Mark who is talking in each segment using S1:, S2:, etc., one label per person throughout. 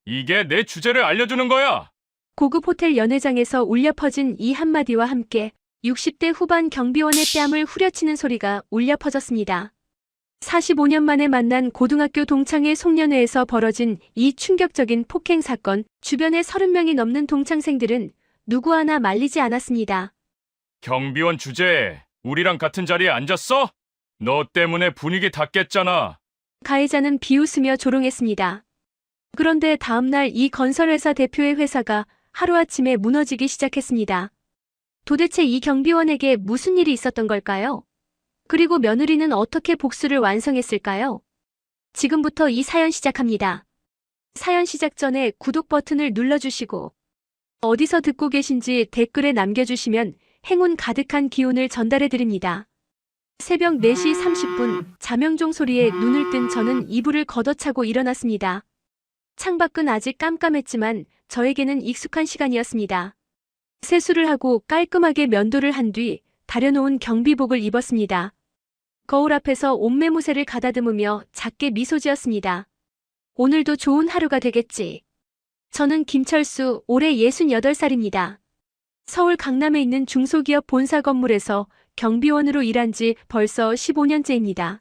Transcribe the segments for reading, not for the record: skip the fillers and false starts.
S1: 이게 내 주제를 알려주는 거야.
S2: 고급 호텔 연회장에서 울려 퍼진 이 한마디와 함께 60대 후반 경비원의 뺨을 후려치는 소리가 울려 퍼졌습니다. 45년 만에 만난 고등학교 동창회 송년회에서 벌어진 이 충격적인 폭행 사건, 주변에 30명이 넘는 동창생들은 누구 하나 말리지 않았습니다.
S1: 경비원 주제에 우리랑 같은 자리에 앉았어? 너 때문에 분위기 다 깼잖아.
S2: 가해자는 비웃으며 조롱했습니다. 그런데 다음날 이 건설회사 대표의 회사가 하루아침에 무너지기 시작했습니다. 도대체 이 경비원에게 무슨 일이 있었던 걸까요? 그리고 며느리는 어떻게 복수를 완성했을까요? 지금부터 이 사연 시작합니다. 사연 시작 전에 구독 버튼을 눌러주시고 어디서 듣고 계신지 댓글에 남겨주시면 행운 가득한 기운을 전달해드립니다. 새벽 4시 30분 자명종 소리에 눈을 뜬 저는 이불을 걷어차고 일어났습니다. 창밖은 아직 깜깜했지만 저에게는 익숙한 시간이었습니다. 세수를 하고 깔끔하게 면도를 한 뒤 다려놓은 경비복을 입었습니다. 거울 앞에서 옷매무새를 가다듬으며 작게 미소 지었습니다. 오늘도 좋은 하루가 되겠지. 저는 김철수, 올해 68살입니다. 서울 강남에 있는 중소기업 본사 건물에서 경비원으로 일한 지 벌써 15년째입니다.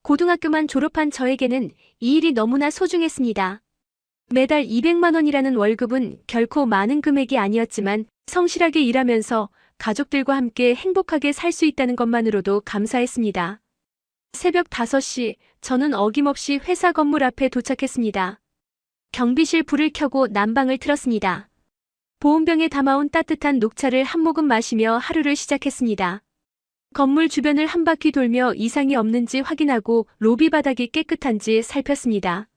S2: 고등학교만 졸업한 저에게는 이 일이 너무나 소중했습니다. 매달 200만 원이라는 월급은 결코 많은 금액이 아니었지만 성실하게 일하면서 가족들과 함께 행복하게 살 수 있다는 것만으로도 감사했습니다. 새벽 5시 저는 어김없이 회사 건물 앞에 도착했습니다. 경비실 불을 켜고 난방을 틀었습니다. 보온병에 담아온 따뜻한 녹차를 한 모금 마시며 하루를 시작했습니다. 건물 주변을 한 바퀴 돌며 이상이 없는지 확인하고 로비 바닥이 깨끗한지 살폈습니다.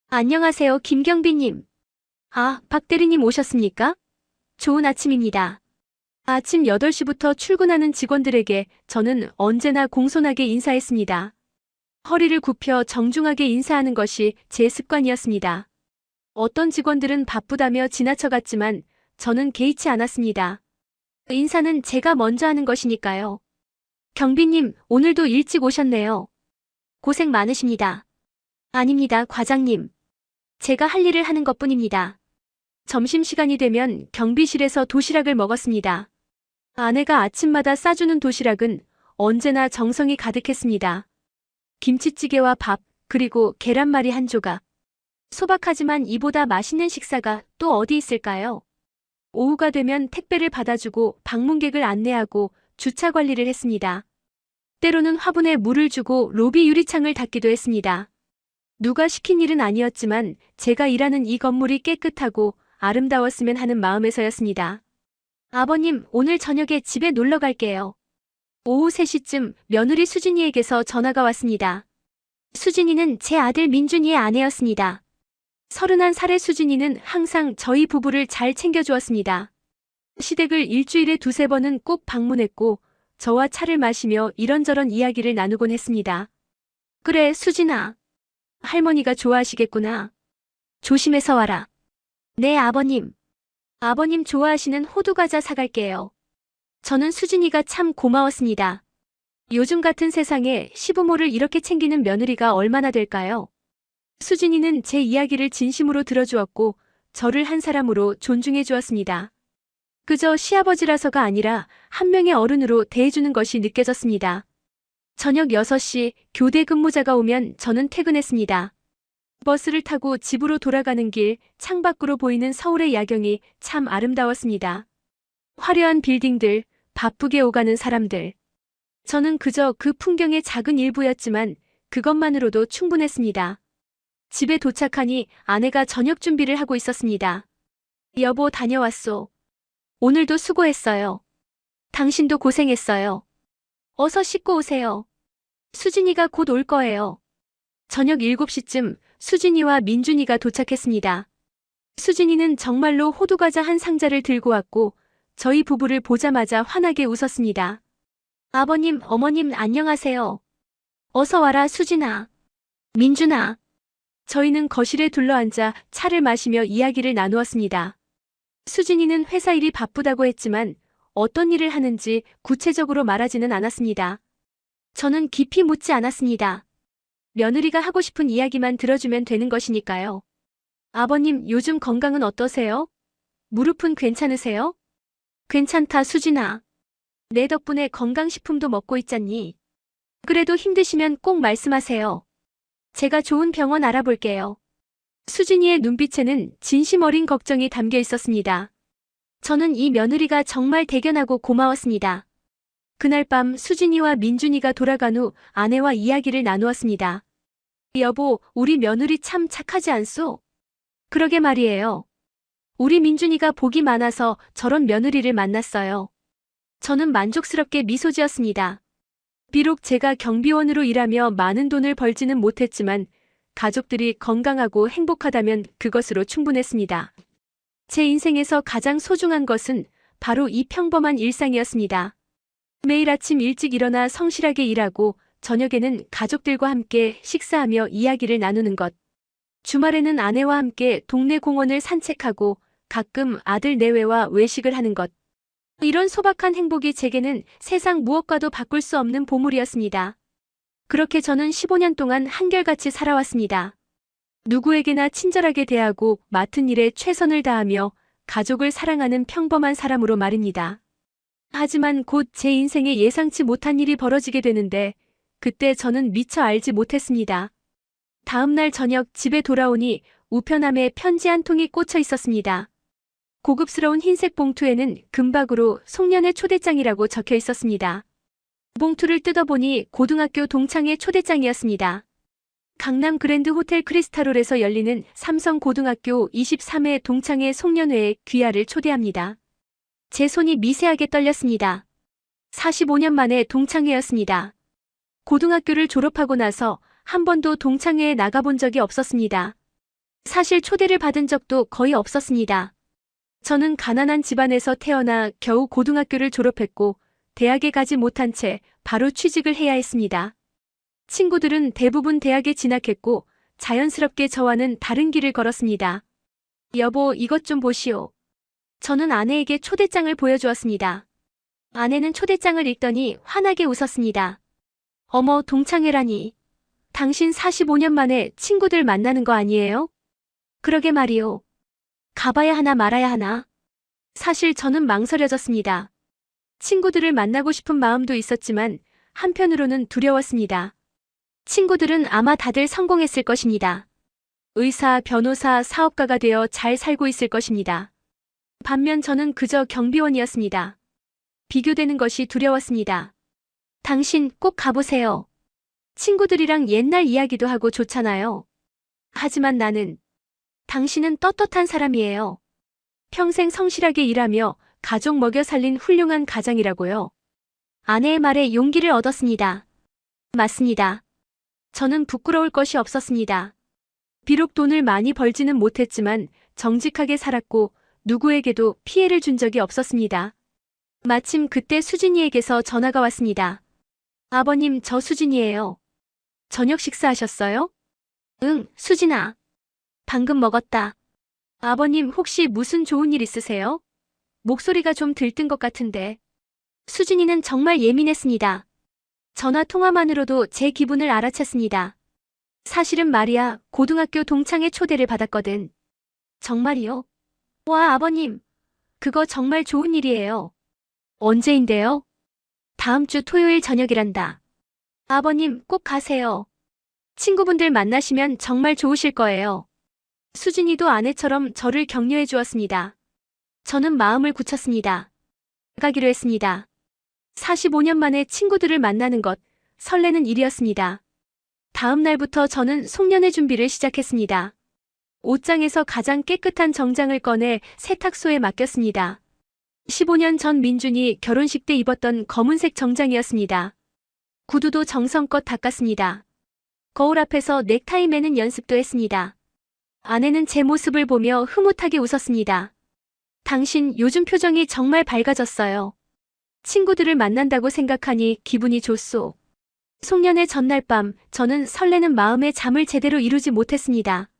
S2: 안녕하세요, 김경비님. 아, 박 대리님 오셨습니까? 좋은 아침입니다. 아침 8시부터 출근하는 직원들에게 저는 언제나 공손하게 인사했습니다. 허리를 굽혀 정중하게 인사하는 것이 제 습관이었습니다. 어떤 직원들은 바쁘다며 지나쳐갔지만 저는 개의치 않았습니다. 인사는 제가 먼저 하는 것이니까요. 경비님, 오늘도 일찍 오셨네요. 고생 많으십니다. 아닙니다, 과장님. 제가 할 일을 하는 것뿐입니다. 점심시간이 되면 경비실에서 도시락을 먹었습니다. 아내가 아침마다 싸주는 도시락은 언제나 정성이 가득했습니다. 김치찌개와 밥, 그리고 계란말이 한 조각. 소박하지만 이보다 맛있는 식사가 또 어디 있을까요? 오후가 되면 택배를 받아주고 방문객을 안내하고 주차 관리를 했습니다. 때로는 화분에 물을 주고 로비 유리창을 닦기도 했습니다. 누가 시킨 일은 아니었지만 제가 일하는 이 건물이 깨끗하고 아름다웠으면 하는 마음에서였습니다. 아버님, 오늘 저녁에 집에 놀러 갈게요. 오후 3시쯤 며느리 수진이에게서 전화가 왔습니다. 수진이는 제 아들 민준이의 아내였습니다. 31살의 수진이는 항상 저희 부부를 잘 챙겨주었습니다. 시댁을 일주일에 2~3번은 꼭 방문했고 저와 차를 마시며 이런저런 이야기를 나누곤 했습니다. 그래, 수진아. 할머니가 좋아하시겠구나. 조심해서 와라. 네, 아버님. 아버님 좋아하시는 호두과자 사갈게요. 저는 수진이가 참 고마웠습니다. 요즘 같은 세상에 시부모를 이렇게 챙기는 며느리가 얼마나 될까요? 수진이는 제 이야기를 진심으로 들어주었고 저를 한 사람으로 존중해 주었습니다. 그저 시아버지라서가 아니라 한 명의 어른으로 대해주는 것이 느껴졌습니다. 저녁 6시 교대 근무자가 오면 저는 퇴근했습니다. 버스를 타고 집으로 돌아가는 길 창밖으로 보이는 서울의 야경이 참 아름다웠습니다. 화려한 빌딩들, 바쁘게 오가는 사람들. 저는 그저 그 풍경의 작은 일부였지만 그것만으로도 충분했습니다. 집에 도착하니 아내가 저녁 준비를 하고 있었습니다. 여보, 다녀왔소. 오늘도 수고했어요. 당신도 고생했어요. 어서 씻고 오세요. 수진이가 곧 올 거예요. 저녁 7시쯤 수진이와 민준이가 도착했습니다. 수진이는 정말로 호두과자 한 상자를 들고 왔고 저희 부부를 보자마자 환하게 웃었습니다. 아버님, 어머님 안녕하세요. 어서 와라, 수진아. 민준아. 저희는 거실에 둘러앉아 차를 마시며 이야기를 나누었습니다. 수진이는 회사 일이 바쁘다고 했지만 어떤 일을 하는지 구체적으로 말하지는 않았습니다. 저는 깊이 묻지 않았습니다. 며느리가 하고 싶은 이야기만 들어주면 되는 것이니까요. 아버님, 요즘 건강은 어떠세요? 무릎은 괜찮으세요? 괜찮다, 수진아. 내 덕분에 건강식품도 먹고 있잖니. 그래도 힘드시면 꼭 말씀하세요. 제가 좋은 병원 알아볼게요. 수진이의 눈빛에는 진심 어린 걱정이 담겨 있었습니다. 저는 이 며느리가 정말 대견하고 고마웠습니다. 그날 밤 수진이와 민준이가 돌아간 후 아내와 이야기를 나누었습니다. 여보, 우리 며느리 참 착하지 않소? 그러게 말이에요. 우리 민준이가 복이 많아서 저런 며느리를 만났어요. 저는 만족스럽게 미소 지었습니다. 비록 제가 경비원으로 일하며 많은 돈을 벌지는 못했지만 가족들이 건강하고 행복하다면 그것으로 충분했습니다. 제 인생에서 가장 소중한 것은 바로 이 평범한 일상이었습니다. 매일 아침 일찍 일어나 성실하게 일하고 저녁에는 가족들과 함께 식사하며 이야기를 나누는 것. 주말에는 아내와 함께 동네 공원을 산책하고 가끔 아들 내외와 외식을 하는 것. 이런 소박한 행복이 제게는 세상 무엇과도 바꿀 수 없는 보물이었습니다. 그렇게 저는 15년 동안 한결같이 살아왔습니다. 누구에게나 친절하게 대하고 맡은 일에 최선을 다하며 가족을 사랑하는 평범한 사람으로 말입니다. 하지만 곧 제 인생에 예상치 못한 일이 벌어지게 되는데 그때 저는 미처 알지 못했습니다. 다음 날 저녁 집에 돌아오니 우편함에 편지 한 통이 꽂혀 있었습니다. 고급스러운 흰색 봉투에는 금박으로 송년회 초대장이라고 적혀 있었습니다. 봉투를 뜯어보니 고등학교 동창회 초대장이었습니다. 강남 그랜드 호텔 크리스탈홀에서 열리는 삼성고등학교 23회 동창회 송년회에 귀하를 초대합니다. 제 손이 미세하게 떨렸습니다. 45년 만에 동창회였습니다. 고등학교를 졸업하고 나서 한 번도 동창회에 나가본 적이 없었습니다. 사실 초대를 받은 적도 거의 없었습니다. 저는 가난한 집안에서 태어나 겨우 고등학교를 졸업했고 대학에 가지 못한 채 바로 취직을 해야 했습니다. 친구들은 대부분 대학에 진학했고 자연스럽게 저와는 다른 길을 걸었습니다. 여보, 이것 좀 보시오. 저는 아내에게 초대장을 보여주었습니다. 아내는 초대장을 읽더니 환하게 웃었습니다. 어머, 동창회라니. 당신 45년 만에 친구들 만나는 거 아니에요? 그러게 말이오. 가봐야 하나 말아야 하나. 사실 저는 망설여졌습니다. 친구들을 만나고 싶은 마음도 있었지만 한편으로는 두려웠습니다. 친구들은 아마 다들 성공했을 것입니다. 의사, 변호사, 사업가가 되어 잘 살고 있을 것입니다. 반면 저는 그저 경비원이었습니다. 비교되는 것이 두려웠습니다. 당신 꼭 가보세요. 친구들이랑 옛날 이야기도 하고 좋잖아요. 하지만 나는, 당신은 떳떳한 사람이에요. 평생 성실하게 일하며 가족 먹여 살린 훌륭한 가장이라고요. 아내의 말에 용기를 얻었습니다. 맞습니다. 저는 부끄러울 것이 없었습니다. 비록 돈을 많이 벌지는 못했지만 정직하게 살았고 누구에게도 피해를 준 적이 없었습니다. 마침 그때 수진이에게서 전화가 왔습니다. 아버님, 저 수진이에요. 저녁 식사하셨어요? 응, 수진아. 방금 먹었다. 아버님, 혹시 무슨 좋은 일 있으세요? 목소리가 좀 들뜬 것 같은데. 수진이는 정말 예민했습니다. 전화 통화만으로도 제 기분을 알아챘습니다. 사실은 말이야, 고등학교 동창회 초대를 받았거든. 정말이요? 와, 아버님. 그거 정말 좋은 일이에요. 언제인데요? 다음 주 토요일 저녁이란다. 아버님, 꼭 가세요. 친구분들 만나시면 정말 좋으실 거예요. 수진이도 아내처럼 저를 격려해 주었습니다. 저는 마음을 굳혔습니다. 가기로 했습니다. 45년 만에 친구들을 만나는 것, 설레는 일이었습니다. 다음 날부터 저는 송년회 준비를 시작했습니다. 옷장에서 가장 깨끗한 정장을 꺼내 세탁소에 맡겼습니다. 15년 전 민준이 결혼식 때 입었던 검은색 정장이었습니다. 구두도 정성껏 닦았습니다. 거울 앞에서 넥타이 매는 연습도 했습니다. 아내는 제 모습을 보며 흐뭇하게 웃었습니다. 당신 요즘 표정이 정말 밝아졌어요. 친구들을 만난다고 생각하니 기분이 좋소. 송년회 전날 밤 저는 설레는 마음에 잠을 제대로 이루지 못했습니다.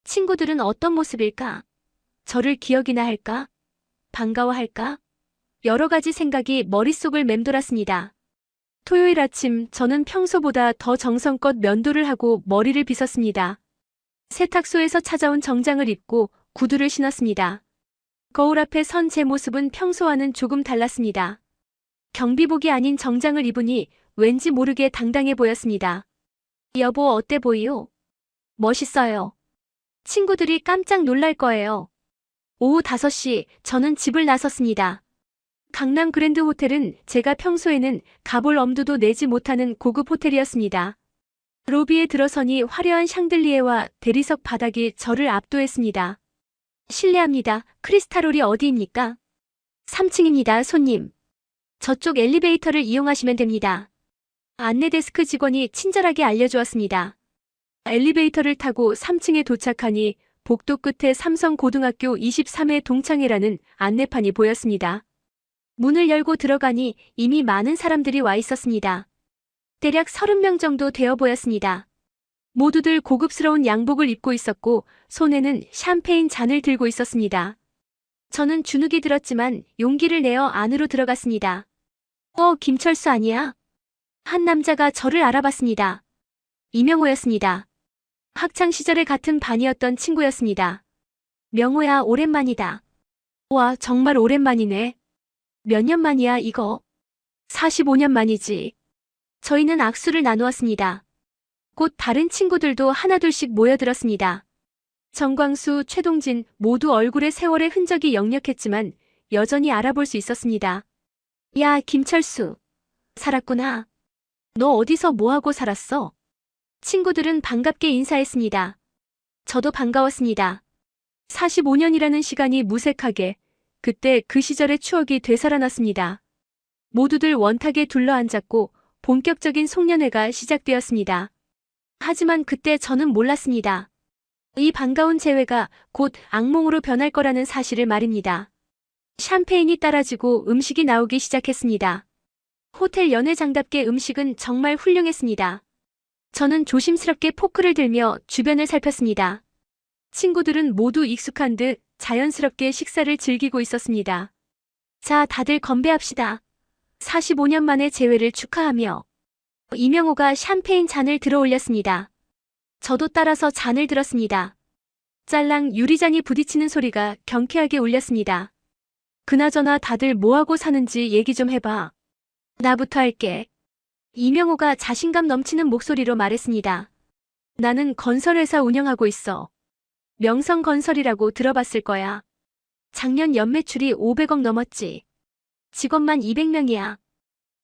S2: 친구들은 어떤 모습일까? 저를 기억이나 할까? 반가워할까? 여러 가지 생각이 머릿속을 맴돌았습니다. 토요일 아침 저는 평소보다 더 정성껏 면도를 하고 머리를 빗었습니다. 세탁소에서 찾아온 정장을 입고 구두를 신었습니다. 거울 앞에 선 제 모습은 평소와는 조금 달랐습니다. 경비복이 아닌 정장을 입으니 왠지 모르게 당당해 보였습니다. 여보, 어때 보이요? 멋있어요. 친구들이 깜짝 놀랄 거예요. 오후 5시 저는 집을 나섰습니다. 강남 그랜드 호텔은 제가 평소에는 가볼 엄두도 내지 못하는 고급 호텔이었습니다. 로비에 들어서니 화려한 샹들리에와 대리석 바닥이 저를 압도했습니다. 실례합니다. 크리스탈홀이 어디입니까? 3층입니다, 손님. 저쪽 엘리베이터를 이용하시면 됩니다. 안내 데스크 직원이 친절하게 알려주었습니다. 엘리베이터를 타고 3층에 도착하니 복도 끝에 삼성고등학교 23회 동창회라는 안내판이 보였습니다. 문을 열고 들어가니 이미 많은 사람들이 와 있었습니다. 대략 30명 정도 되어 보였습니다. 모두들 고급스러운 양복을 입고 있었고 손에는 샴페인 잔을 들고 있었습니다. 저는 주눅이 들었지만 용기를 내어 안으로 들어갔습니다. 김철수 아니야? 한 남자가 저를 알아봤습니다. 이명호였습니다. 학창시절에 같은 반이었던 친구였습니다. 명호야, 오랜만이다. 와, 정말 오랜만이네. 몇 년 만이야, 이거? 45년 만이지. 저희는 악수를 나누었습니다. 곧 다른 친구들도 하나둘씩 모여들었습니다. 정광수, 최동진 모두 얼굴에 세월의 흔적이 역력했지만 여전히 알아볼 수 있었습니다. 야, 김철수. 살았구나. 너 어디서 뭐하고 살았어? 친구들은 반갑게 인사했습니다. 저도 반가웠습니다. 45년이라는 시간이 무색하게 그때 그 시절의 추억이 되살아났습니다. 모두들 원탁에 둘러앉았고 본격적인 송년회가 시작되었습니다. 하지만 그때 저는 몰랐습니다. 이 반가운 재회가 곧 악몽으로 변할 거라는 사실을 말입니다. 샴페인이 따라지고 음식이 나오기 시작했습니다. 호텔 연회장답게 음식은 정말 훌륭했습니다. 저는 조심스럽게 포크를 들며 주변을 살폈습니다. 친구들은 모두 익숙한 듯 자연스럽게 식사를 즐기고 있었습니다. 자, 다들 건배합시다. 45년 만의 재회를 축하하며 이명호가 샴페인 잔을 들어 올렸습니다. 저도 따라서 잔을 들었습니다. 짤랑 유리잔이 부딪히는 소리가 경쾌하게 울렸습니다. 그나저나 다들 뭐하고 사는지 얘기 좀 해봐. 나부터 할게. 이명호가 자신감 넘치는 목소리로 말했습니다. 나는 건설회사 운영하고 있어. 명성건설이라고 들어봤을 거야. 작년 연매출이 500억 넘었지. 직원만 200명이야.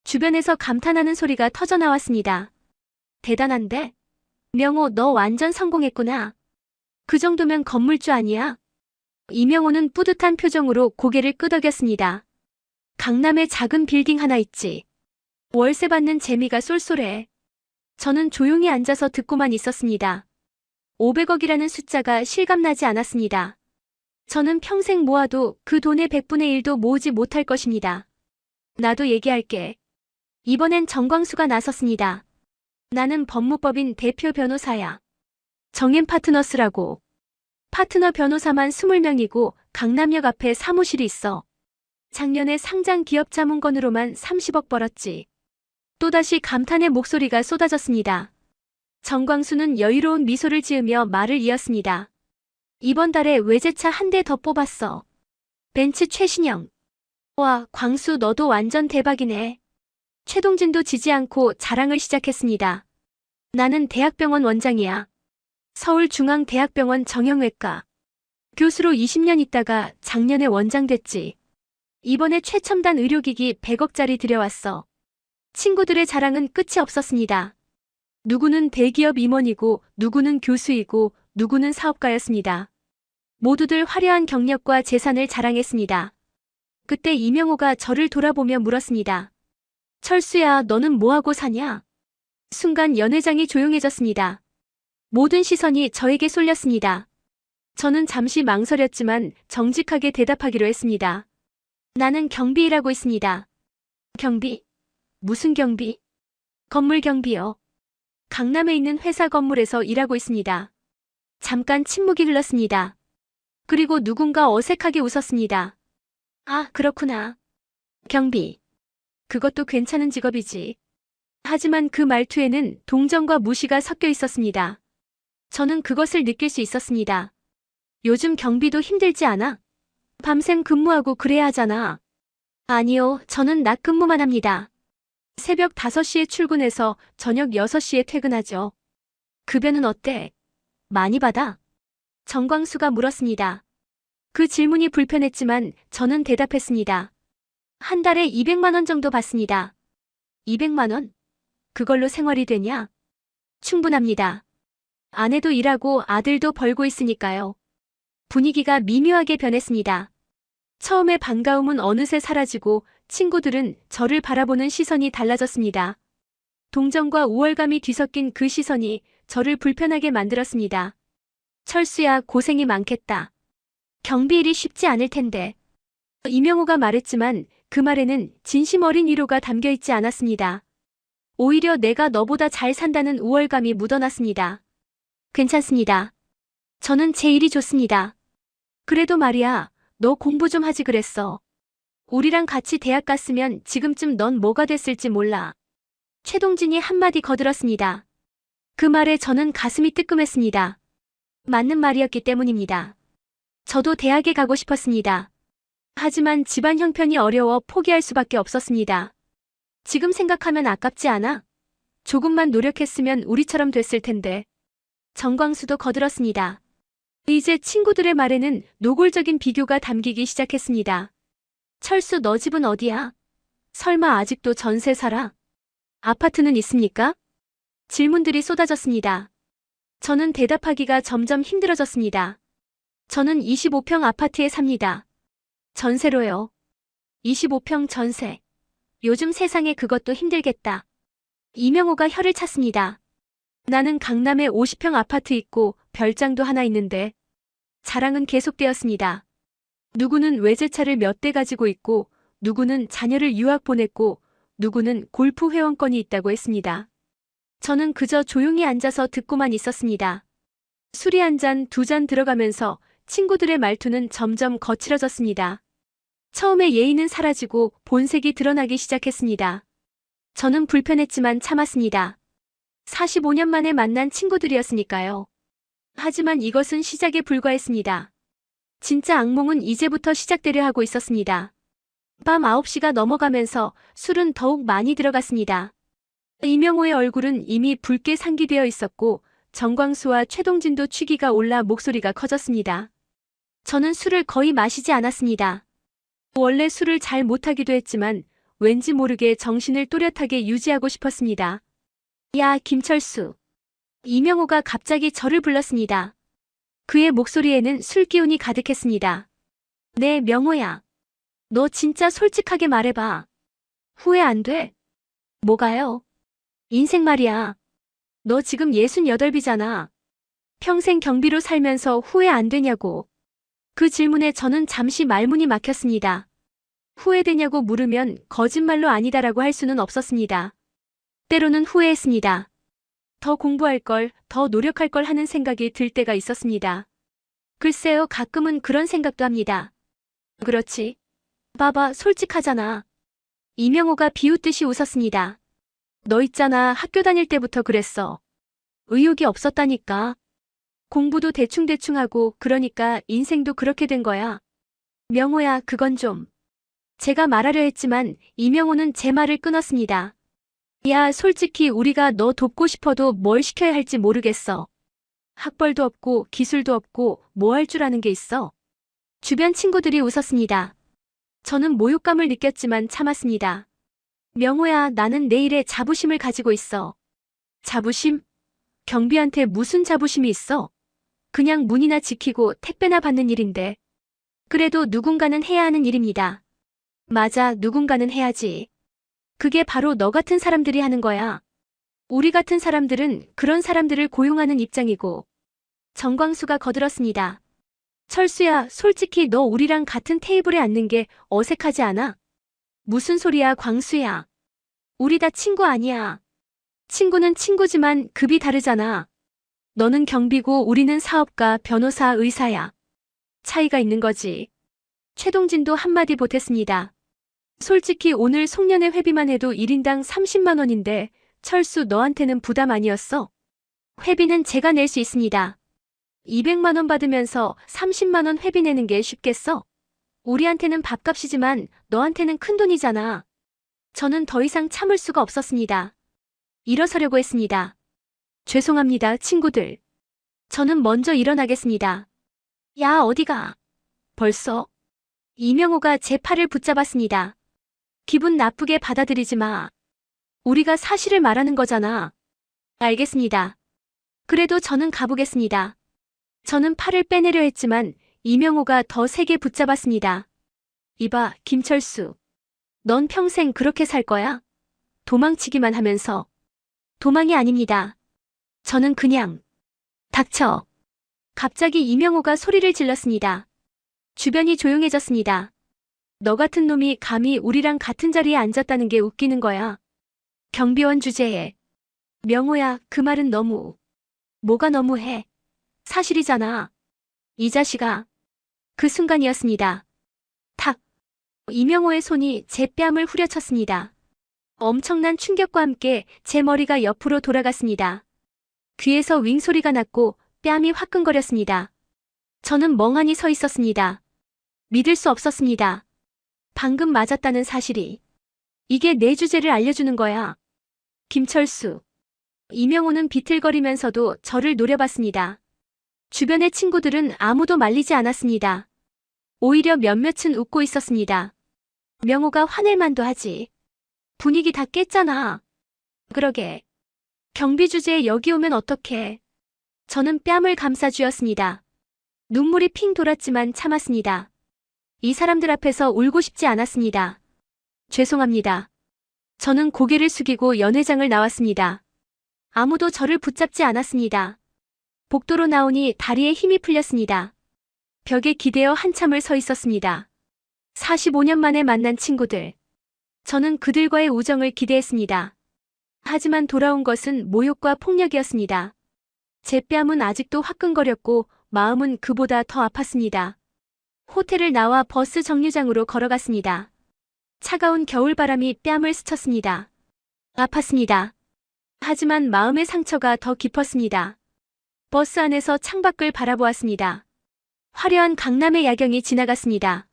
S2: 주변에서 감탄하는 소리가 터져나왔습니다. 대단한데? 명호, 너 완전 성공했구나. 그 정도면 건물주 아니야? 이명호는 뿌듯한 표정으로 고개를 끄덕였습니다. 강남에 작은 빌딩 하나 있지. 월세 받는 재미가 쏠쏠해. 저는 조용히 앉아서 듣고만 있었습니다. 500억이라는 숫자가 실감나지 않았습니다. 저는 평생 모아도 그 돈의 100분의 1도 모으지 못할 것입니다. 나도 얘기할게. 이번엔 정광수가 나섰습니다. 나는 법무법인 대표 변호사야. 정엠 파트너스라고. 파트너 변호사만 20명이고 강남역 앞에 사무실이 있어. 작년에 상장 기업 자문건으로만 30억 벌었지. 또다시 감탄의 목소리가 쏟아졌습니다. 정광수는 여유로운 미소를 지으며 말을 이었습니다. 이번 달에 외제차 한 대 더 뽑았어. 벤츠 최신형. 와, 광수 너도 완전 대박이네. 최동진도 지지 않고 자랑을 시작했습니다. 나는 대학병원 원장이야. 서울중앙대학병원 정형외과. 교수로 20년 있다가 작년에 원장 됐지. 이번에 최첨단 의료기기 100억짜리 들여왔어. 친구들의 자랑은 끝이 없었습니다. 누구는 대기업 임원이고 누구는 교수이고 누구는 사업가였습니다. 모두들 화려한 경력과 재산을 자랑했습니다. 그때 이명호가 저를 돌아보며 물었습니다. 철수야, 너는 뭐하고 사냐? 순간 연회장이 조용해졌습니다. 모든 시선이 저에게 쏠렸습니다. 저는 잠시 망설였지만 정직하게 대답하기로 했습니다. 나는 경비 일하고 있습니다. 경비? 무슨 경비? 건물 경비요. 강남에 있는 회사 건물에서 일하고 있습니다. 잠깐 침묵이 흘렀습니다. 그리고 누군가 어색하게 웃었습니다. 아, 그렇구나. 경비. 그것도 괜찮은 직업이지. 하지만 그 말투에는 동정과 무시가 섞여 있었습니다. 저는 그것을 느낄 수 있었습니다. 요즘 경비도 힘들지 않아? 밤샘 근무하고 그래야 하잖아. 아니요, 저는 낮 근무만 합니다. 새벽 5시에 출근해서 저녁 6시에 퇴근하죠. 급여는 어때? 많이 받아? 정광수가 물었습니다. 그 질문이 불편했지만 저는 대답했습니다. 한 달에 200만 원 정도 받습니다. 200만 원? 그걸로 생활이 되냐? 충분합니다. 아내도 일하고 아들도 벌고 있으니까요. 분위기가 미묘하게 변했습니다. 처음에 반가움은 어느새 사라지고 친구들은 저를 바라보는 시선이 달라졌습니다. 동정과 우월감이 뒤섞인 그 시선이 저를 불편하게 만들었습니다. 철수야, 고생이 많겠다. 경비 일이 쉽지 않을 텐데. 이명호가 말했지만 그 말에는 진심 어린 위로가 담겨 있지 않았습니다. 오히려 내가 너보다 잘 산다는 우월감이 묻어났습니다. 괜찮습니다. 저는 제 일이 좋습니다. 그래도 말이야, 너 공부 좀 하지 그랬어. 우리랑 같이 대학 갔으면 지금쯤 넌 뭐가 됐을지 몰라. 최동진이 한마디 거들었습니다. 그 말에 저는 가슴이 뜨끔했습니다. 맞는 말이었기 때문입니다. 저도 대학에 가고 싶었습니다. 하지만 집안 형편이 어려워 포기할 수밖에 없었습니다. 지금 생각하면 아깝지 않아? 조금만 노력했으면 우리처럼 됐을 텐데. 정광수도 거들었습니다. 이제 친구들의 말에는 노골적인 비교가 담기기 시작했습니다. 철수, 너 집은 어디야? 설마 아직도 전세 살아? 아파트는 있습니까? 질문들이 쏟아졌습니다. 저는 대답하기가 점점 힘들어졌습니다. 저는 25평 아파트에 삽니다. 전세로요. 25평 전세. 요즘 세상에 그것도 힘들겠다. 이명호가 혀를 찼습니다. 나는 강남에 50평 아파트 있고 별장도 하나 있는데. 자랑은 계속되었습니다. 누구는 외제차를 몇 대 가지고 있고, 누구는 자녀를 유학 보냈고, 누구는 골프 회원권이 있다고 했습니다. 저는 그저 조용히 앉아서 듣고만 있었습니다. 술이 한 잔, 두 잔 들어가면서 친구들의 말투는 점점 거칠어졌습니다. 처음에 예의는 사라지고 본색이 드러나기 시작했습니다. 저는 불편했지만 참았습니다. 45년 만에 만난 친구들이었으니까요. 하지만 이것은 시작에 불과했습니다. 진짜 악몽은 이제부터 시작되려 하고 있었습니다. 밤 9시가 넘어가면서 술은 더욱 많이 들어갔습니다. 이명호의 얼굴은 이미 붉게 상기되어 있었고 정광수와 최동진도 취기가 올라 목소리가 커졌습니다. 저는 술을 거의 마시지 않았습니다. 원래 술을 잘 못하기도 했지만 왠지 모르게 정신을 또렷하게 유지하고 싶었습니다. 야, 김철수. 이명호가 갑자기 저를 불렀습니다. 그의 목소리에는 술기운이 가득했습니다. 네, 명호야. 너 진짜 솔직하게 말해봐. 후회 안 돼? 뭐가요? 인생 말이야. 너 지금 68이잖아. 평생 경비로 살면서 후회 안 되냐고. 그 질문에 저는 잠시 말문이 막혔습니다. 후회되냐고 물으면 거짓말로 아니다라고 할 수는 없었습니다. 때로는 후회했습니다. 더 공부할 걸, 더 노력할 걸 하는 생각이 들 때가 있었습니다. 글쎄요, 가끔은 그런 생각도 합니다. 그렇지. 봐봐, 솔직하잖아. 이명호가 비웃듯이 웃었습니다. 너 있잖아, 학교 다닐 때부터 그랬어. 의욕이 없었다니까. 공부도 대충대충 하고 그러니까 인생도 그렇게 된 거야. 명호야, 그건 좀. 제가 말하려 했지만 이명호는 제 말을 끊었습니다. 야, 솔직히 우리가 너 돕고 싶어도 뭘 시켜야 할지 모르겠어. 학벌도 없고 기술도 없고 뭐 할 줄 아는 게 있어. 주변 친구들이 웃었습니다. 저는 모욕감을 느꼈지만 참았습니다. 명호야, 나는 내 일에 자부심을 가지고 있어. 자부심? 경비한테 무슨 자부심이 있어? 그냥 문이나 지키고 택배나 받는 일인데. 그래도 누군가는 해야 하는 일입니다. 맞아, 누군가는 해야지. 그게 바로 너 같은 사람들이 하는 거야. 우리 같은 사람들은 그런 사람들을 고용하는 입장이고. 정광수가 거들었습니다. 철수야, 솔직히 너 우리랑 같은 테이블에 앉는 게 어색하지 않아? 무슨 소리야, 광수야. 우리 다 친구 아니야. 친구는 친구지만 급이 다르잖아. 너는 경비고 우리는 사업가, 변호사, 의사야. 차이가 있는 거지. 최동진도 한마디 보탰습니다. 솔직히 오늘 송년회 회비만 해도 1인당 30만 원인데 철수 너한테는 부담 아니었어? 회비는 제가 낼 수 있습니다. 200만 원 받으면서 30만 원 회비 내는 게 쉽겠어? 우리한테는 밥값이지만 너한테는 큰돈이잖아. 저는 더 이상 참을 수가 없었습니다. 일어서려고 했습니다. 죄송합니다, 친구들. 저는 먼저 일어나겠습니다. 야, 어디가? 벌써? 이명호가 제 팔을 붙잡았습니다. 기분 나쁘게 받아들이지 마. 우리가 사실을 말하는 거잖아. 알겠습니다. 그래도 저는 가보겠습니다. 저는 팔을 빼내려 했지만 이명호가 더 세게 붙잡았습니다. 이봐, 김철수. 넌 평생 그렇게 살 거야? 도망치기만 하면서. 도망이 아닙니다. 저는 그냥. 닥쳐. 갑자기 이명호가 소리를 질렀습니다. 주변이 조용해졌습니다. 너 같은 놈이 감히 우리랑 같은 자리에 앉았다는 게 웃기는 거야. 경비원 주제에. 명호야, 그 말은 너무. 뭐가 너무해? 사실이잖아. 이 자식아. 그 순간이었습니다. 탁. 이명호의 손이 제 뺨을 후려쳤습니다. 엄청난 충격과 함께 제 머리가 옆으로 돌아갔습니다. 귀에서 윙 소리가 났고 뺨이 화끈거렸습니다. 저는 멍하니 서 있었습니다. 믿을 수 없었습니다. 방금 맞았다는 사실이. 이게 내 주제를 알려주는 거야. 김철수. 이명호는 비틀거리면서도 저를 노려봤습니다. 주변의 친구들은 아무도 말리지 않았습니다. 오히려 몇몇은 웃고 있었습니다. 명호가 화낼 만도 하지. 분위기 다 깼잖아. 그러게. 경비 주제에 여기 오면 어떡해. 저는 뺨을 감싸쥐었습니다. 눈물이 핑 돌았지만 참았습니다. 이 사람들 앞에서 울고 싶지 않았습니다. 죄송합니다. 저는 고개를 숙이고 연회장을 나왔습니다. 아무도 저를 붙잡지 않았습니다. 복도로 나오니 다리에 힘이 풀렸습니다. 벽에 기대어 한참을 서 있었습니다. 45년 만에 만난 친구들. 저는 그들과의 우정을 기대했습니다. 하지만 돌아온 것은 모욕과 폭력이었습니다. 제 뺨은 아직도 화끈거렸고 마음은 그보다 더 아팠습니다. 호텔을 나와 버스 정류장으로 걸어갔습니다. 차가운 겨울바람이 뺨을 스쳤습니다. 아팠습니다. 하지만 마음의 상처가 더 깊었습니다. 버스 안에서 창밖을 바라보았습니다. 화려한 강남의 야경이 지나갔습니다.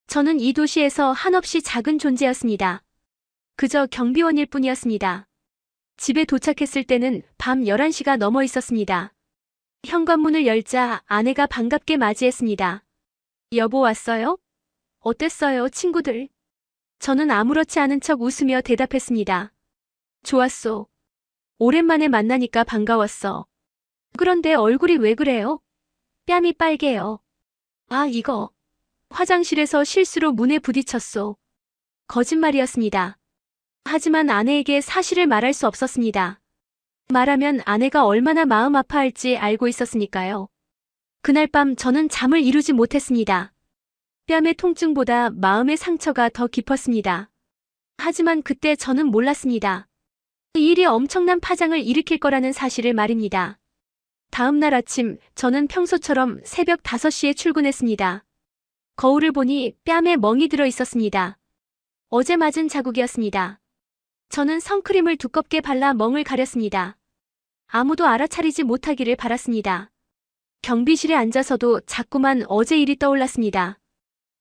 S2: 저는 이 도시에서 한없이 작은 존재였습니다. 그저 경비원일 뿐이었습니다. 집에 도착했을 때는 밤 11시가 넘어 있었습니다. 현관문을 열자 아내가 반갑게 맞이했습니다. 여보 왔어요? 어땠어요, 친구들? 저는 아무렇지 않은 척 웃으며 대답했습니다. 좋았어. 오랜만에 만나니까 반가웠어. 그런데 얼굴이 왜 그래요? 뺨이 빨개요. 아, 이거. 화장실에서 실수로 문에 부딪혔소. 거짓말이었습니다. 하지만 아내에게 사실을 말할 수 없었습니다. 말하면 아내가 얼마나 마음 아파할지 알고 있었으니까요. 그날 밤 저는 잠을 이루지 못했습니다. 뺨의 통증보다 마음의 상처가 더 깊었습니다. 하지만 그때 저는 몰랐습니다. 이 일이 엄청난 파장을 일으킬 거라는 사실을 말입니다. 다음 날 아침 저는 평소처럼 새벽 5시에 출근했습니다. 거울을 보니 뺨에 멍이 들어 있었습니다. 어제 맞은 자국이었습니다. 저는 선크림을 두껍게 발라 멍을 가렸습니다. 아무도 알아차리지 못하기를 바랐습니다. 경비실에 앉아서도 자꾸만 어제 일이 떠올랐습니다.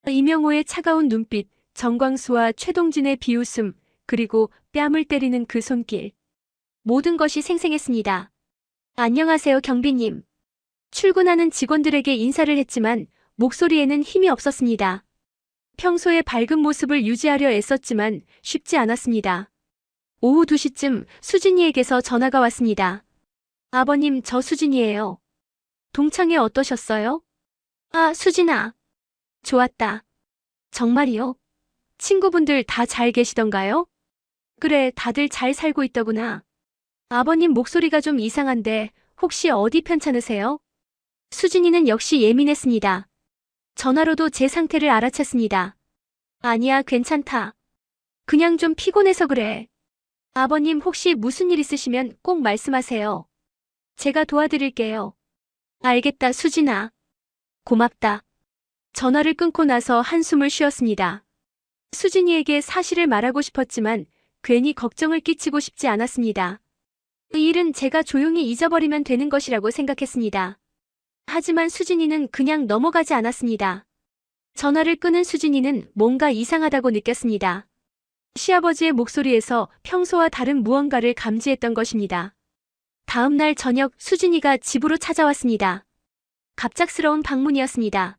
S2: 이명호의 차가운 눈빛, 정광수와 최동진의 비웃음, 그리고 뺨을 때리는 그 손길. 모든 것이 생생했습니다. 안녕하세요, 경비님. 출근하는 직원들에게 인사를 했지만 목소리에는 힘이 없었습니다. 평소의 밝은 모습을 유지하려 애썼지만 쉽지 않았습니다. 오후 2시쯤 수진이에게서 전화가 왔습니다. 아버님, 저 수진이에요. 동창회 어떠셨어요? 아, 수진아. 좋았다. 정말이요? 친구분들 다 잘 계시던가요? 그래, 다들 잘 살고 있더구나. 아버님 목소리가 좀 이상한데 혹시 어디 편찮으세요? 수진이는 역시 예민했습니다. 전화로도 제 상태를 알아챘습니다. 아니야, 괜찮다. 그냥 좀 피곤해서 그래. 아버님 혹시 무슨 일 있으시면 꼭 말씀하세요. 제가 도와드릴게요. 알겠다, 수진아. 고맙다. 전화를 끊고 나서 한숨을 쉬었습니다. 수진이에게 사실을 말하고 싶었지만 괜히 걱정을 끼치고 싶지 않았습니다. 이 일은 제가 조용히 잊어버리면 되는 것이라고 생각했습니다. 하지만 수진이는 그냥 넘어가지 않았습니다. 전화를 끊은 수진이는 뭔가 이상하다고 느꼈습니다. 시아버지의 목소리에서 평소와 다른 무언가를 감지했던 것입니다. 다음 날 저녁 수진이가 집으로 찾아왔습니다. 갑작스러운 방문이었습니다.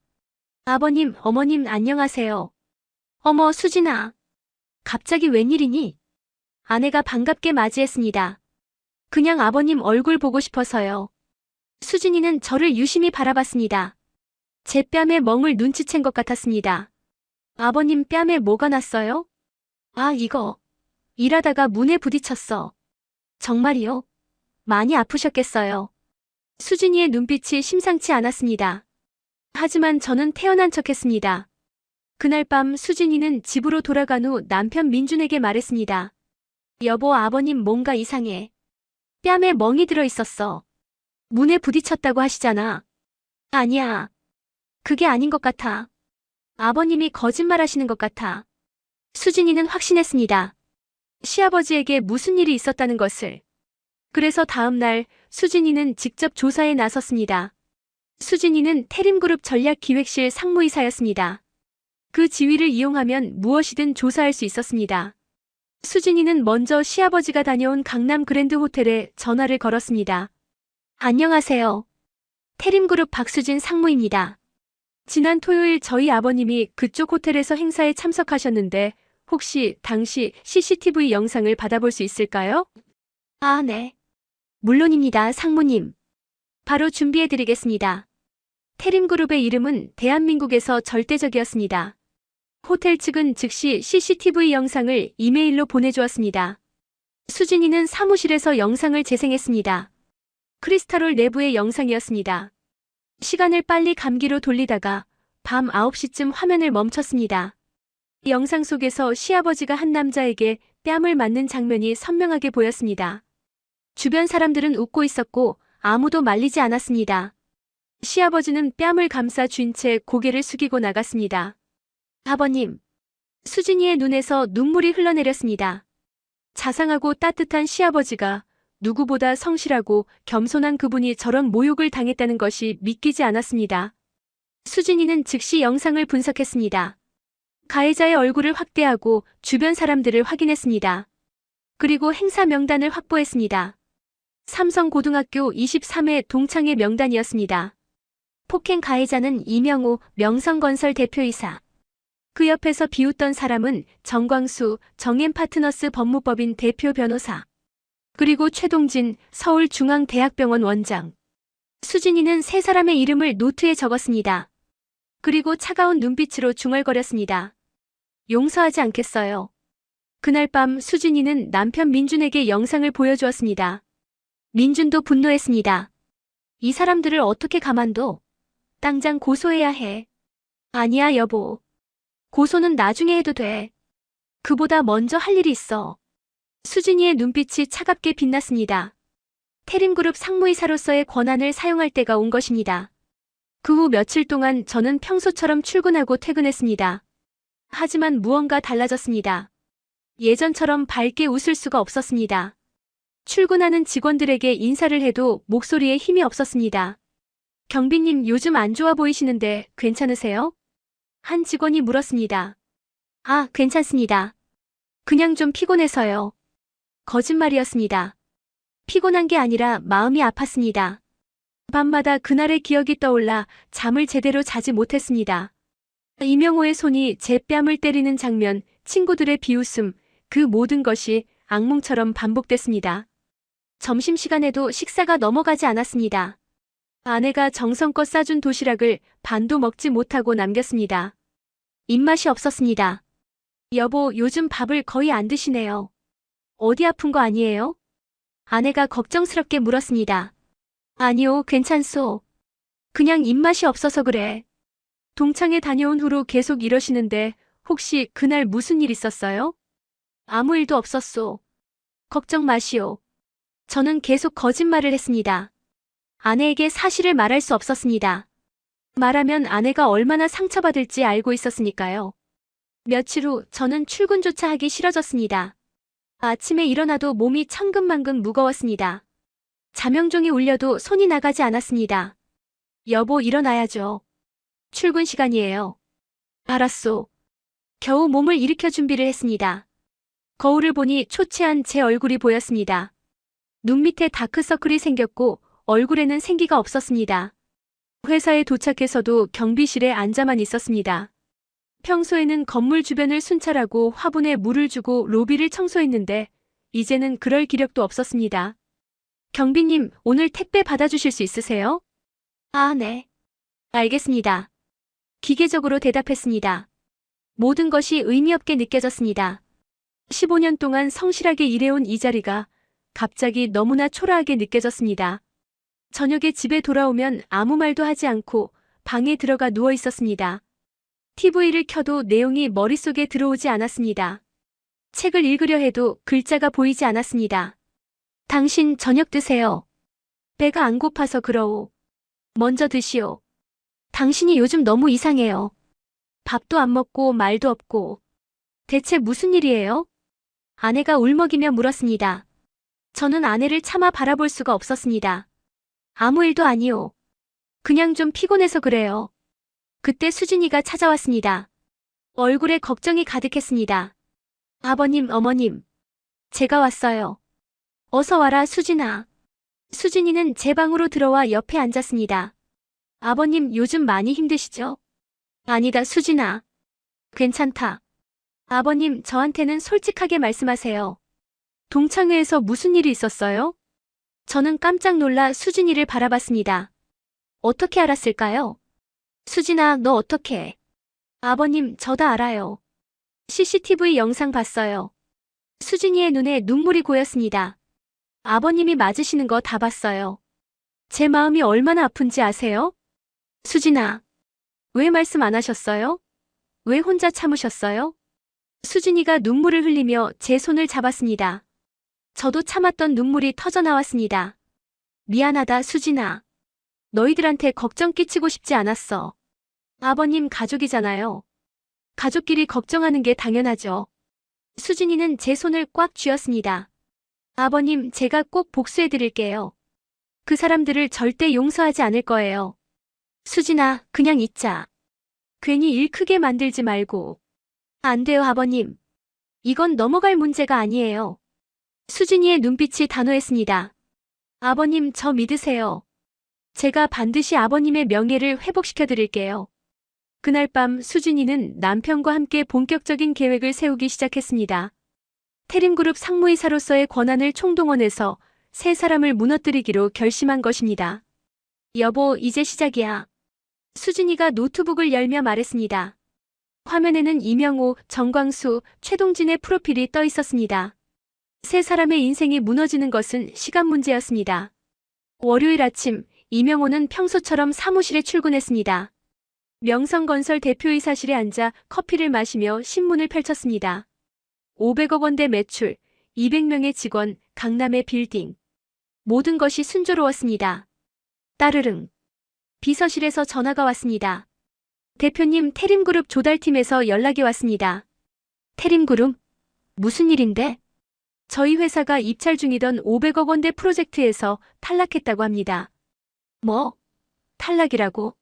S2: 아버님, 어머님 안녕하세요. 어머, 수진아. 갑자기 웬일이니? 아내가 반갑게 맞이했습니다. 그냥 아버님 얼굴 보고 싶어서요. 수진이는 저를 유심히 바라봤습니다. 제 뺨에 멍을 눈치챈 것 같았습니다. 아버님 뺨에 뭐가 났어요? 아, 이거. 일하다가 문에 부딪혔어. 정말이요? 많이 아프셨겠어요. 수진이의 눈빛이 심상치 않았습니다. 하지만 저는 태어난 척했습니다. 그날 밤 수진이는 집으로 돌아간 후 남편 민준에게 말했습니다. 여보, 아버님 뭔가 이상해. 뺨에 멍이 들어 있었어. 문에 부딪혔다고 하시잖아. 아니야. 그게 아닌 것 같아. 아버님이 거짓말하시는 것 같아. 수진이는 확신했습니다. 시아버지에게 무슨 일이 있었다는 것을. 그래서 다음 날 수진이는 직접 조사에 나섰습니다. 수진이는 태림그룹 전략기획실 상무이사였습니다. 그 지위를 이용하면 무엇이든 조사할 수 있었습니다. 수진이는 먼저 시아버지가 다녀온 강남 그랜드 호텔에 전화를 걸었습니다. 안녕하세요. 태림그룹 박수진 상무입니다. 지난 토요일 저희 아버님이 그쪽 호텔에서 행사에 참석하셨는데 혹시 당시 CCTV 영상을 받아볼 수 있을까요? 아, 네. 물론입니다, 상무님. 바로 준비해드리겠습니다. 태림그룹의 이름은 대한민국에서 절대적이었습니다. 호텔 측은 즉시 CCTV 영상을 이메일로 보내주었습니다. 수진이는 사무실에서 영상을 재생했습니다. 크리스탈홀 내부의 영상이었습니다. 시간을 빨리 감기로 돌리다가 밤 9시쯤 화면을 멈췄습니다. 영상 속에서 시아버지가 한 남자에게 뺨을 맞는 장면이 선명하게 보였습니다. 주변 사람들은 웃고 있었고 아무도 말리지 않았습니다. 시아버지는 뺨을 감싸 쥔 채 고개를 숙이고 나갔습니다. 아버님. 수진이의 눈에서 눈물이 흘러내렸습니다. 자상하고 따뜻한 시아버지가 누구보다 성실하고 겸손한 그분이 저런 모욕을 당했다는 것이 믿기지 않았습니다. 수진이는 즉시 영상을 분석했습니다. 가해자의 얼굴을 확대하고 주변 사람들을 확인했습니다. 그리고 행사 명단을 확보했습니다. 삼성고등학교 23회 동창회 명단이었습니다. 폭행 가해자는 이명호 명성건설 대표이사. 그 옆에서 비웃던 사람은 정광수 정엠파트너스 법무법인 대표 변호사. 그리고 최동진 서울중앙대학병원 원장. 수진이는 세 사람의 이름을 노트에 적었습니다. 그리고 차가운 눈빛으로 중얼거렸습니다. 용서하지 않겠어요. 그날 밤 수진이는 남편 민준에게 영상을 보여주었습니다. 민준도 분노했습니다. 이 사람들을 어떻게 가만둬? 당장 고소해야 해. 아니야, 여보. 고소는 나중에 해도 돼. 그보다 먼저 할 일이 있어. 수진이의 눈빛이 차갑게 빛났습니다. 태림그룹 상무이사로서의 권한을 사용할 때가 온 것입니다. 그 후 며칠 동안 저는 평소처럼 출근하고 퇴근했습니다. 하지만 무언가 달라졌습니다. 예전처럼 밝게 웃을 수가 없었습니다. 출근하는 직원들에게 인사를 해도 목소리에 힘이 없었습니다. 경비님, 요즘 안 좋아 보이시는데 괜찮으세요? 한 직원이 물었습니다. 아, 괜찮습니다. 그냥 좀 피곤해서요. 거짓말이었습니다. 피곤한 게 아니라 마음이 아팠습니다. 밤마다 그날의 기억이 떠올라 잠을 제대로 자지 못했습니다. 이명호의 손이 제 뺨을 때리는 장면, 친구들의 비웃음, 그 모든 것이 악몽처럼 반복됐습니다. 점심시간에도 식사가 넘어가지 않았습니다. 아내가 정성껏 싸준 도시락을 반도 먹지 못하고 남겼습니다. 입맛이 없었습니다. 여보, 요즘 밥을 거의 안 드시네요. 어디 아픈 거 아니에요? 아내가 걱정스럽게 물었습니다. 아니요, 괜찮소. 그냥 입맛이 없어서 그래. 동창회 다녀온 후로 계속 이러시는데 혹시 그날 무슨 일 있었어요? 아무 일도 없었소. 걱정 마시오. 저는 계속 거짓말을 했습니다. 아내에게 사실을 말할 수 없었습니다. 말하면 아내가 얼마나 상처받을지 알고 있었으니까요. 며칠 후 저는 출근조차 하기 싫어졌습니다. 아침에 일어나도 몸이 천근만근 무거웠습니다. 자명종이 울려도 손이 나가지 않았습니다. 여보, 일어나야죠. 출근 시간이에요. 알았소. 겨우 몸을 일으켜 준비를 했습니다. 거울을 보니 초췌한 제 얼굴이 보였습니다. 눈 밑에 다크서클이 생겼고 얼굴에는 생기가 없었습니다. 회사에 도착해서도 경비실에 앉아만 있었습니다. 평소에는 건물 주변을 순찰하고 화분에 물을 주고 로비를 청소했는데 이제는 그럴 기력도 없었습니다. 경비님, 오늘 택배 받아주실 수 있으세요? 아, 네. 알겠습니다. 기계적으로 대답했습니다. 모든 것이 의미 없게 느껴졌습니다. 15년 동안 성실하게 일해온 이 자리가 갑자기 너무나 초라하게 느껴졌습니다. 저녁에 집에 돌아오면 아무 말도 하지 않고 방에 들어가 누워 있었습니다. TV를 켜도 내용이 머릿속에 들어오지 않았습니다. 책을 읽으려 해도 글자가 보이지 않았습니다. 당신 저녁 드세요. 배가 안 고파서 그러오. 먼저 드시오. 당신이 요즘 너무 이상해요. 밥도 안 먹고 말도 없고. 대체 무슨 일이에요? 아내가 울먹이며 물었습니다. 저는 아내를 차마 바라볼 수가 없었습니다. 아무 일도 아니오. 그냥 좀 피곤해서 그래요. 그때 수진이가 찾아왔습니다. 얼굴에 걱정이 가득했습니다. 아버님, 어머님. 제가 왔어요. 어서 와라, 수진아. 수진이는 제 방으로 들어와 옆에 앉았습니다. 아버님, 요즘 많이 힘드시죠? 아니다, 수진아. 괜찮다. 아버님, 저한테는 솔직하게 말씀하세요. 동창회에서 무슨 일이 있었어요? 저는 깜짝 놀라 수진이를 바라봤습니다. 어떻게 알았을까요? 수진아, 너 어떻게? 아버님, 저 다 알아요. CCTV 영상 봤어요. 수진이의 눈에 눈물이 고였습니다. 아버님이 맞으시는 거 다 봤어요. 제 마음이 얼마나 아픈지 아세요? 수진아, 왜 말씀 안 하셨어요? 왜 혼자 참으셨어요? 수진이가 눈물을 흘리며 제 손을 잡았습니다. 저도 참았던 눈물이 터져 나왔습니다. 미안하다, 수진아. 너희들한테 걱정 끼치고 싶지 않았어. 아버님 가족이잖아요. 가족끼리 걱정하는 게 당연하죠. 수진이는 제 손을 꽉 쥐었습니다. 아버님, 제가 꼭 복수해드릴게요. 그 사람들을 절대 용서하지 않을 거예요. 수진아, 그냥 잊자. 괜히 일 크게 만들지 말고. 안 돼요, 아버님. 이건 넘어갈 문제가 아니에요. 수진이의 눈빛이 단호했습니다. 아버님, 저 믿으세요. 제가 반드시 아버님의 명예를 회복시켜드릴게요. 그날 밤 수진이는 남편과 함께 본격적인 계획을 세우기 시작했습니다. 태림그룹 상무이사로서의 권한을 총동원해서 세 사람을 무너뜨리기로 결심한 것입니다. 여보, 이제 시작이야. 수진이가 노트북을 열며 말했습니다. 화면에는 이명호, 정광수, 최동진의 프로필이 떠 있었습니다. 세 사람의 인생이 무너지는 것은 시간 문제였습니다. 월요일 아침, 이명호는 평소처럼 사무실에 출근했습니다. 명성건설 대표이사실에 앉아 커피를 마시며 신문을 펼쳤습니다. 500억 원대 매출, 200명의 직원, 강남의 빌딩. 모든 것이 순조로웠습니다. 따르릉. 비서실에서 전화가 왔습니다. 대표님, 태림그룹 조달팀에서 연락이 왔습니다. 태림그룹? 무슨 일인데? 저희 회사가 입찰 중이던 500억 원대 프로젝트에서 탈락했다고 합니다. 뭐? 탈락이라고?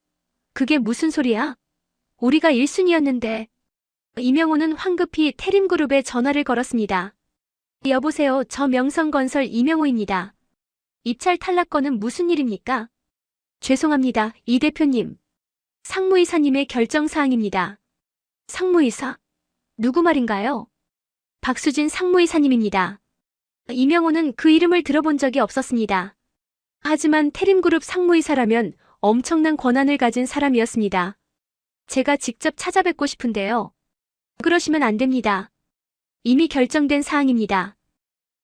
S2: 그게 무슨 소리야? 우리가 1순위였는데. 이명호는 황급히 태림그룹에 전화를 걸었습니다. 여보세요, 저 명성건설 이명호입니다. 입찰 탈락 건은 무슨 일입니까? 죄송합니다, 이 대표님. 상무이사님의 결정사항입니다. 상무이사? 누구 말인가요? 박수진 상무이사님입니다. 이명호는 그 이름을 들어본 적이 없었습니다. 하지만 태림그룹 상무이사라면 엄청난 권한을 가진 사람이었습니다. 제가 직접 찾아뵙고 싶은데요. 그러시면 안 됩니다. 이미 결정된 사항입니다.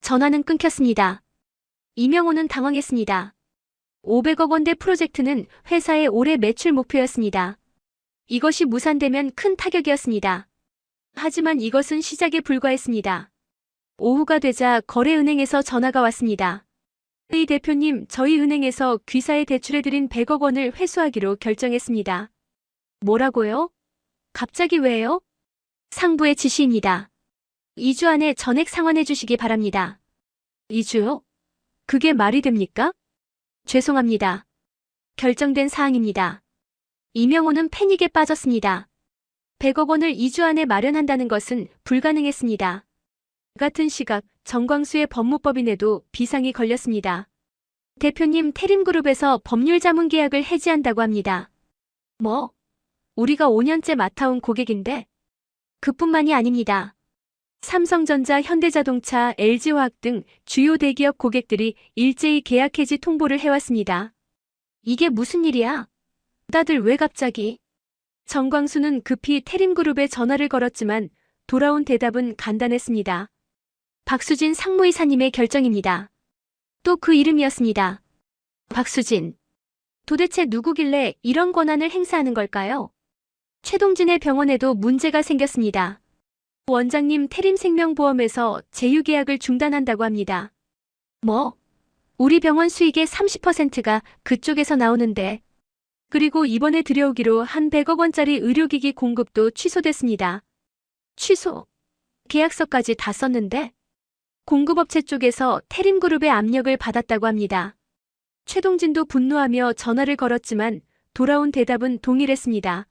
S2: 전화는 끊겼습니다. 이명호는 당황했습니다. 500억 원대 프로젝트는 회사의 올해 매출 목표였습니다. 이것이 무산되면 큰 타격이었습니다. 하지만 이것은 시작에 불과했습니다. 오후가 되자 거래은행에서 전화가 왔습니다. 이 대표님, 저희 은행에서 귀사에 대출해드린 100억 원을 회수하기로 결정했습니다. 뭐라고요? 갑자기 왜요? 상부의 지시입니다. 2주 안에 전액 상환해 주시기 바랍니다. 2주요? 그게 말이 됩니까? 죄송합니다. 결정된 사항입니다. 이명호는 패닉에 빠졌습니다. 100억 원을 2주 안에 마련한다는 것은 불가능했습니다. 같은 시각 정광수의 법무법인에도 비상이 걸렸습니다. 대표님, 태림그룹에서 법률자문 계약을 해지한다고 합니다. 뭐? 우리가 5년째 맡아온 고객인데? 그뿐만이 아닙니다. 삼성전자, 현대자동차, LG화학 등 주요 대기업 고객들이 일제히 계약 해지 통보를 해왔습니다. 이게 무슨 일이야? 다들 왜 갑자기? 정광수는 급히 태림그룹에 전화를 걸었지만 돌아온 대답은 간단했습니다. 박수진 상무이사님의 결정입니다. 또 그 이름이었습니다. 박수진. 도대체 누구길래 이런 권한을 행사하는 걸까요? 최동진의 병원에도 문제가 생겼습니다. 원장님, 태림생명보험에서 제휴계약을 중단한다고 합니다. 뭐? 우리 병원 수익의 30%가 그쪽에서 나오는데. 그리고 이번에 들여오기로 한 100억 원짜리 의료기기 공급도 취소됐습니다. 취소? 계약서까지 다 썼는데? 공급업체 쪽에서 태림그룹의 압력을 받았다고 합니다. 최동진도 분노하며 전화를 걸었지만 돌아온 대답은 동일했습니다.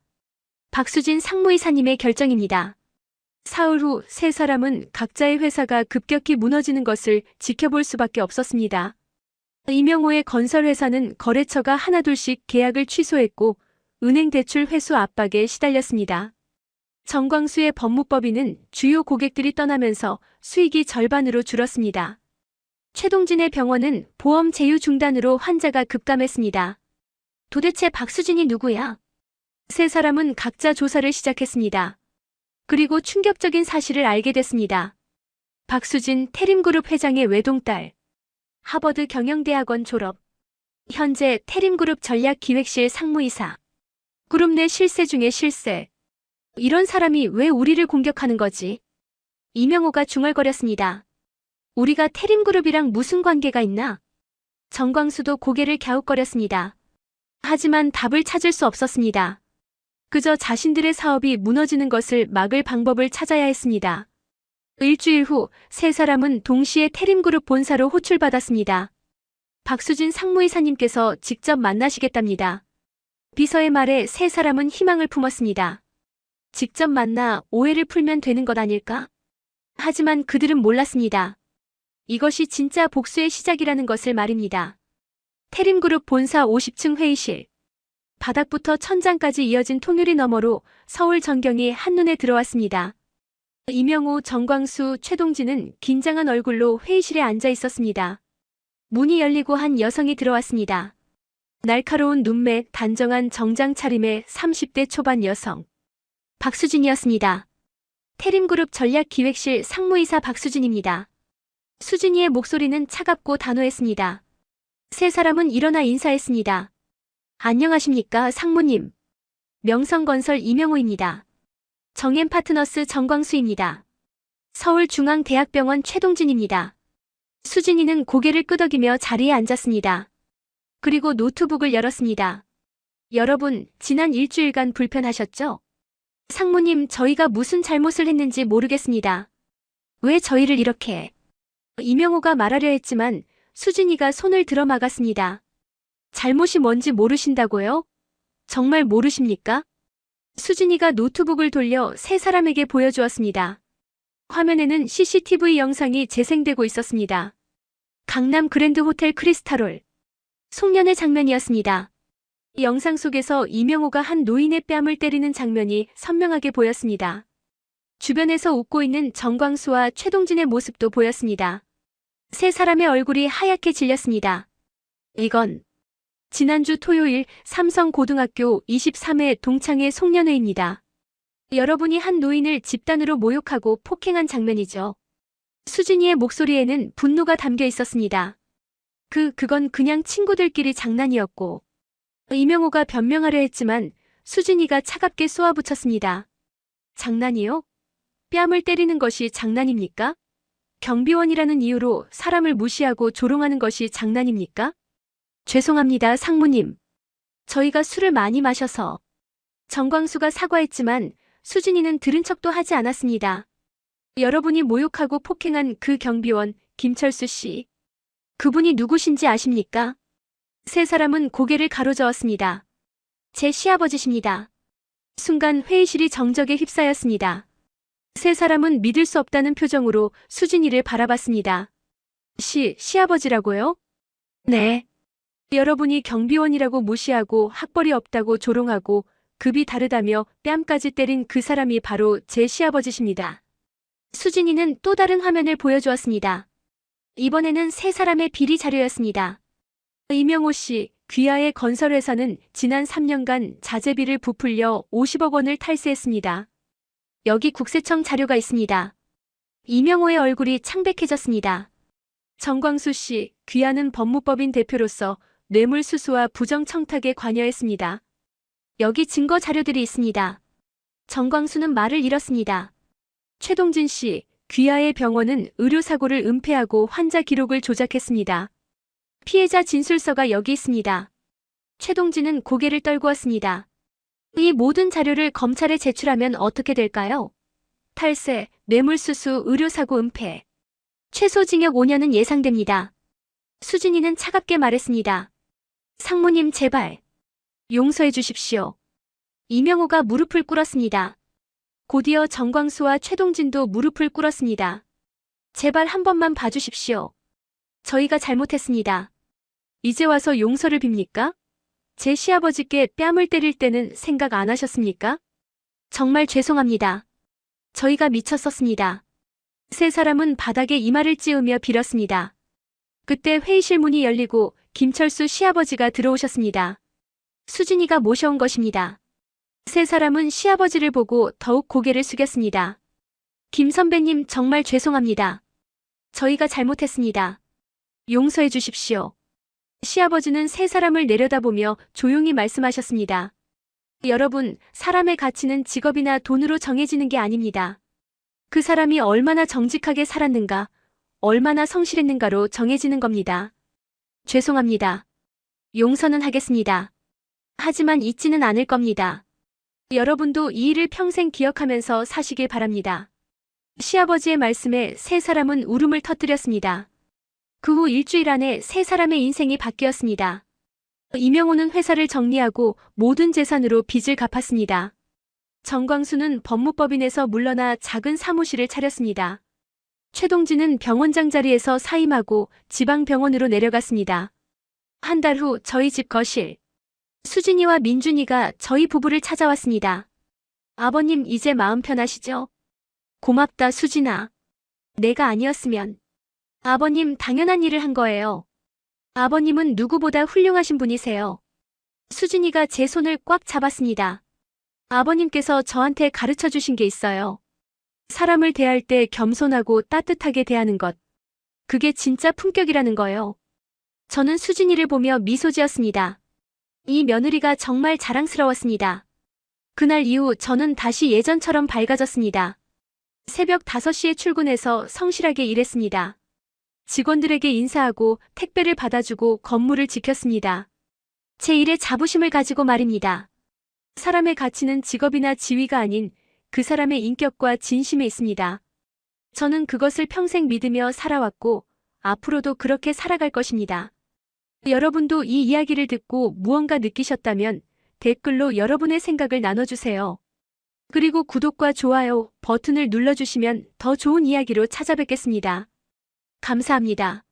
S2: 박수진 상무이사님의 결정입니다. 사흘 후 세 사람은 각자의 회사가 급격히 무너지는 것을 지켜볼 수밖에 없었습니다. 이명호의 건설회사는 거래처가 하나둘씩 계약을 취소했고 은행 대출 회수 압박에 시달렸습니다. 정광수의 법무법인은 주요 고객들이 떠나면서 수익이 절반으로 줄었습니다. 최동진의 병원은 보험 제휴 중단으로 환자가 급감했습니다. 도대체 박수진이 누구야? 세 사람은 각자 조사를 시작했습니다. 그리고 충격적인 사실을 알게 됐습니다. 박수진, 태림그룹 회장의 외동딸. 하버드 경영대학원 졸업. 현재 태림그룹 전략기획실 상무이사. 그룹 내 실세 중에 실세. 이런 사람이 왜 우리를 공격하는 거지? 이명호가 중얼거렸습니다. 우리가 태림그룹이랑 무슨 관계가 있나? 정광수도 고개를 갸웃거렸습니다. 하지만 답을 찾을 수 없었습니다. 그저 자신들의 사업이 무너지는 것을 막을 방법을 찾아야 했습니다. 일주일 후 세 사람은 동시에 태림그룹 본사로 호출받았습니다. 박수진 상무이사님께서 직접 만나시겠답니다. 비서의 말에 세 사람은 희망을 품었습니다. 직접 만나 오해를 풀면 되는 것 아닐까? 하지만 그들은 몰랐습니다. 이것이 진짜 복수의 시작이라는 것을 말입니다. 태림그룹 본사 50층 회의실. 바닥부터 천장까지 이어진 통유리 너머로 서울 전경이 한눈에 들어왔습니다. 이명호, 정광수, 최동진은 긴장한 얼굴로 회의실에 앉아 있었습니다. 문이 열리고 한 여성이 들어왔습니다. 날카로운 눈매, 단정한 정장 차림의 30대 초반 여성. 박수진이었습니다. 태림그룹 전략기획실 상무이사 박수진입니다. 수진이의 목소리는 차갑고 단호했습니다. 세 사람은 일어나 인사했습니다. 안녕하십니까, 상무님. 명성건설 이명호입니다. 정엠파트너스 정광수입니다. 서울중앙대학병원 최동진입니다. 수진이는 고개를 끄덕이며 자리에 앉았습니다. 그리고 노트북을 열었습니다. 여러분, 지난 일주일간 불편하셨죠? 상무님, 저희가 무슨 잘못을 했는지 모르겠습니다. 왜 저희를 이렇게... 이명호가 말하려 했지만 수진이가 손을 들어 막았습니다. 잘못이 뭔지 모르신다고요? 정말 모르십니까? 수진이가 노트북을 돌려 세 사람에게 보여주었습니다. 화면에는 CCTV 영상이 재생되고 있었습니다. 강남 그랜드 호텔 크리스탈홀. 송년회 장면이었습니다. 이 영상 속에서 이명호가 한 노인의 뺨을 때리는 장면이 선명하게 보였습니다. 주변에서 웃고 있는 정광수와 최동진의 모습도 보였습니다. 세 사람의 얼굴이 하얗게 질렸습니다. 이건 지난주 토요일 삼성고등학교 23회 동창회 송년회입니다. 여러분이 한 노인을 집단으로 모욕하고 폭행한 장면이죠. 수진이의 목소리에는 분노가 담겨 있었습니다. 그건 그냥 친구들끼리 장난이었고. 이명호가 변명하려 했지만 수진이가 차갑게 쏘아붙였습니다. 장난이요? 뺨을 때리는 것이 장난입니까? 경비원이라는 이유로 사람을 무시하고 조롱하는 것이 장난입니까? 죄송합니다, 상무님. 저희가 술을 많이 마셔서. 정광수가 사과했지만 수진이는 들은 척도 하지 않았습니다. 여러분이 모욕하고 폭행한 그 경비원 김철수 씨. 그분이 누구신지 아십니까? 세 사람은 고개를 가로저었습니다. 제 시아버지십니다. 순간 회의실이 정적에 휩싸였습니다. 세 사람은 믿을 수 없다는 표정으로 수진이를 바라봤습니다. 시아버지라고요? 네. 여러분이 경비원이라고 무시하고 학벌이 없다고 조롱하고 급이 다르다며 뺨까지 때린 그 사람이 바로 제 시아버지십니다. 수진이는 또 다른 화면을 보여주었습니다. 이번에는 세 사람의 비리 자료였습니다. 이명호 씨, 귀하의 건설회사는 지난 3년간 자재비를 부풀려 50억 원을 탈세했습니다. 여기 국세청 자료가 있습니다. 이명호의 얼굴이 창백해졌습니다. 정광수 씨, 귀하는 법무법인 대표로서 뇌물수수와 부정청탁에 관여했습니다. 여기 증거 자료들이 있습니다. 정광수는 말을 잃었습니다. 최동진 씨, 귀하의 병원은 의료사고를 은폐하고 환자 기록을 조작했습니다. 피해자 진술서가 여기 있습니다. 최동진은 고개를 떨구었습니다. 이 모든 자료를 검찰에 제출하면 어떻게 될까요? 탈세, 뇌물수수, 의료사고 은폐. 최소 징역 5년은 예상됩니다. 수진이는 차갑게 말했습니다. 상무님 제발 용서해 주십시오. 이명호가 무릎을 꿇었습니다. 곧이어 정광수와 최동진도 무릎을 꿇었습니다. 제발 한 번만 봐주십시오. 저희가 잘못했습니다. 이제 와서 용서를 빕니까? 제 시아버지께 뺨을 때릴 때는 생각 안 하셨습니까? 정말 죄송합니다. 저희가 미쳤었습니다. 세 사람은 바닥에 이마를 찌우며 빌었습니다. 그때 회의실 문이 열리고 김철수 시아버지가 들어오셨습니다. 수진이가 모셔온 것입니다. 세 사람은 시아버지를 보고 더욱 고개를 숙였습니다. 김 선배님 정말 죄송합니다. 저희가 잘못했습니다. 용서해 주십시오. 시아버지는 세 사람을 내려다보며 조용히 말씀하셨습니다. 여러분, 사람의 가치는 직업이나 돈으로 정해지는 게 아닙니다. 그 사람이 얼마나 정직하게 살았는가, 얼마나 성실했는가로 정해지는 겁니다. 죄송합니다. 용서는 하겠습니다. 하지만 잊지는 않을 겁니다. 여러분도 이 일을 평생 기억하면서 사시길 바랍니다. 시아버지의 말씀에 세 사람은 울음을 터뜨렸습니다. 그 후 일주일 안에 세 사람의 인생이 바뀌었습니다. 이명호는 회사를 정리하고 모든 재산으로 빚을 갚았습니다. 정광수는 법무법인에서 물러나 작은 사무실을 차렸습니다. 최동진은 병원장 자리에서 사임하고 지방병원으로 내려갔습니다. 한 달 후 저희 집 거실. 수진이와 민준이가 저희 부부를 찾아왔습니다. 아버님 이제 마음 편하시죠? 고맙다 수진아. 내가 아니었으면. 아버님 당연한 일을 한 거예요. 아버님은 누구보다 훌륭하신 분이세요. 수진이가 제 손을 꽉 잡았습니다. 아버님께서 저한테 가르쳐 주신 게 있어요. 사람을 대할 때 겸손하고 따뜻하게 대하는 것. 그게 진짜 품격이라는 거요. 저는 수진이를 보며 미소 지었습니다. 이 며느리가 정말 자랑스러웠습니다. 그날 이후 저는 다시 예전처럼 밝아졌습니다. 새벽 5시에 출근해서 성실하게 일했습니다. 직원들에게 인사하고 택배를 받아주고 건물을 지켰습니다. 제 일에 자부심을 가지고 말입니다. 사람의 가치는 직업이나 지위가 아닌 그 사람의 인격과 진심에 있습니다. 저는 그것을 평생 믿으며 살아왔고 앞으로도 그렇게 살아갈 것입니다. 여러분도 이 이야기를 듣고 무언가 느끼셨다면 댓글로 여러분의 생각을 나눠주세요. 그리고 구독과 좋아요 버튼을 눌러주시면 더 좋은 이야기로 찾아뵙겠습니다. 감사합니다.